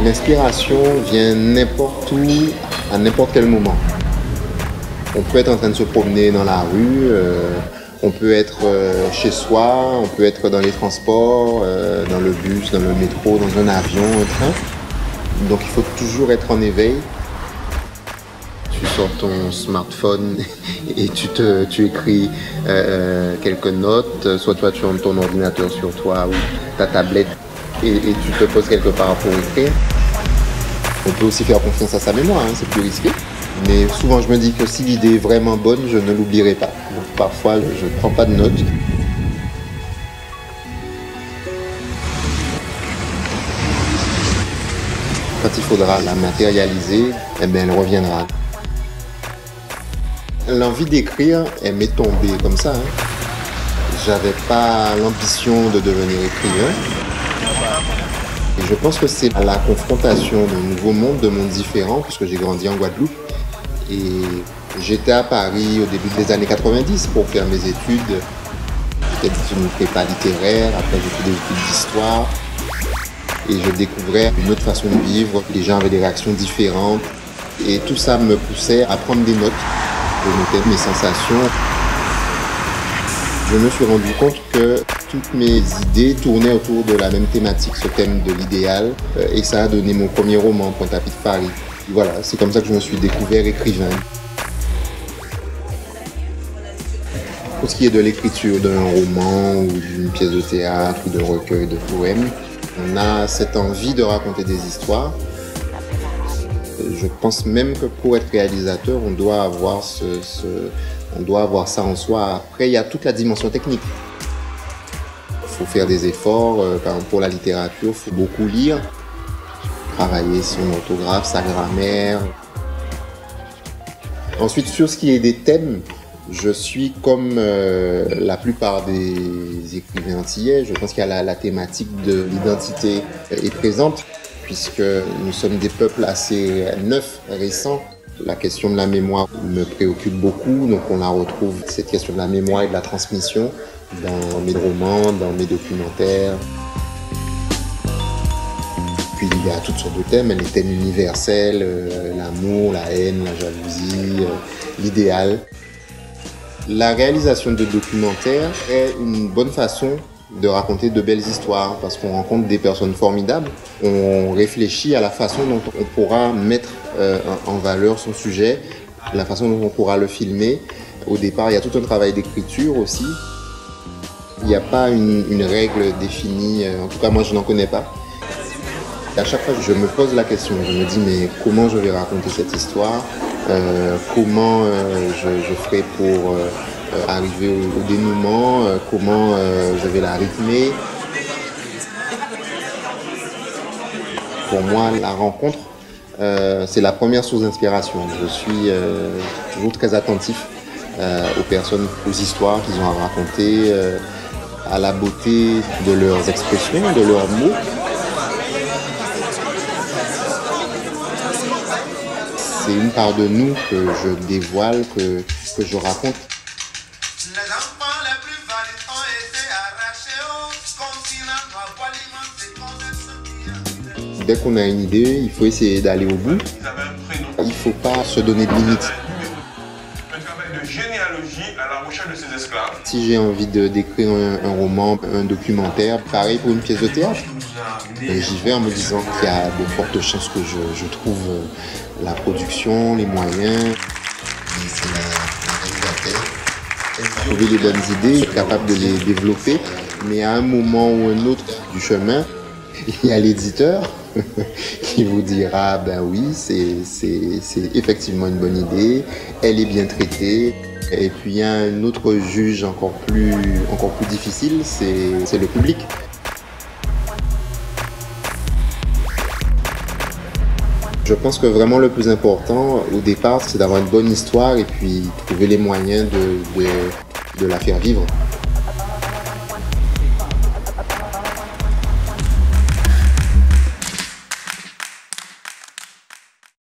L'inspiration vient n'importe où, à n'importe quel moment. On peut être en train de se promener dans la rue, on peut être chez soi, on peut être dans les transports, dans le bus, dans le métro, dans un avion, un train. Donc il faut toujours être en éveil. Tu sors ton smartphone et tu écris quelques notes, soit toi tu as ton ordinateur sur toi ou ta tablette et tu te poses quelque part pour écrire. On peut aussi faire confiance à sa mémoire, hein, c'est plus risqué. Mais souvent je me dis que si l'idée est vraiment bonne, je ne l'oublierai pas. Donc parfois je ne prends pas de notes. Quand il faudra la matérialiser, eh bien, elle reviendra. L'envie d'écrire, elle m'est tombée comme ça. Hein. J'avais pas l'ambition de devenir écrivain. Et je pense que c'est à la confrontation d'un nouveau monde, de mondes différents, puisque j'ai grandi en Guadeloupe. Et j'étais à Paris au début des années 90 pour faire mes études. J'étais dans une prépa littéraire, après j'ai fait des études d'histoire. Et je découvrais une autre façon de vivre. Les gens avaient des réactions différentes. Et tout ça me poussait à prendre des notes. Je notais mes sensations. Je me suis rendu compte que toutes mes idées tournaient autour de la même thématique, ce thème de l'idéal. Et ça a donné mon premier roman, Pointe-à-Pitre de Paris. Voilà, c'est comme ça que je me suis découvert écrivain. Pour ce qui est de l'écriture d'un roman ou d'une pièce de théâtre ou d'un recueil de poèmes, on a cette envie de raconter des histoires. Je pense même que pour être réalisateur, on doit avoir ça en soi. Après, il y a toute la dimension technique. Il faut faire des efforts. Par exemple, pour la littérature, il faut beaucoup lire, travailler son orthographe, sa grammaire. Ensuite, sur ce qui est des thèmes, je suis comme la plupart des écrivains antillais. Je pense qu'il y a la thématique de l'identité est présente, puisque nous sommes des peuples assez neufs, récents. La question de la mémoire me préoccupe beaucoup, donc on la retrouve, cette question de la mémoire et de la transmission, dans mes romans, dans mes documentaires. Puis il y a toutes sortes de thèmes, les thèmes universels, l'amour, la haine, la jalousie, l'idéal. La réalisation de documentaires est une bonne façon de raconter de belles histoires parce qu'on rencontre des personnes formidables. On réfléchit à la façon dont on pourra mettre en valeur son sujet, la façon dont on pourra le filmer. Au départ, il y a tout un travail d'écriture aussi. Il n'y a pas une règle définie, en tout cas moi je n'en connais pas. Et à chaque fois, je me pose la question, je me dis mais comment je vais raconter cette histoire, comment je ferai pour arriver au dénouement, comment je vais la rythmer. Pour moi, la rencontre, c'est la première source d'inspiration. Je suis toujours très attentif aux personnes, aux histoires qu'ils ont à raconter, à la beauté de leurs expressions, de leurs mots. C'est une part de nous que je dévoile, que je raconte. Dès qu'on a une idée, il faut essayer d'aller au bout. Il ne faut pas se donner de limites. Un travail de généalogie à la recherche de ces esclaves. Si j'ai envie d'écrire un roman, un documentaire, pareil pour une pièce de théâtre. J'y vais en me disant qu'il y a de fortes chances que je trouve la production, les moyens. C'est la réalisateur. Trouver les bonnes idées, être capable de les développer. Mais à un moment ou un autre du chemin, il y a l'éditeur qui vous dira ben oui, c'est effectivement une bonne idée, elle est bien traitée. Et puis il y a un autre juge encore plus difficile, c'est le public. Je pense que vraiment le plus important au départ, c'est d'avoir une bonne histoire et puis trouver les moyens de la faire vivre.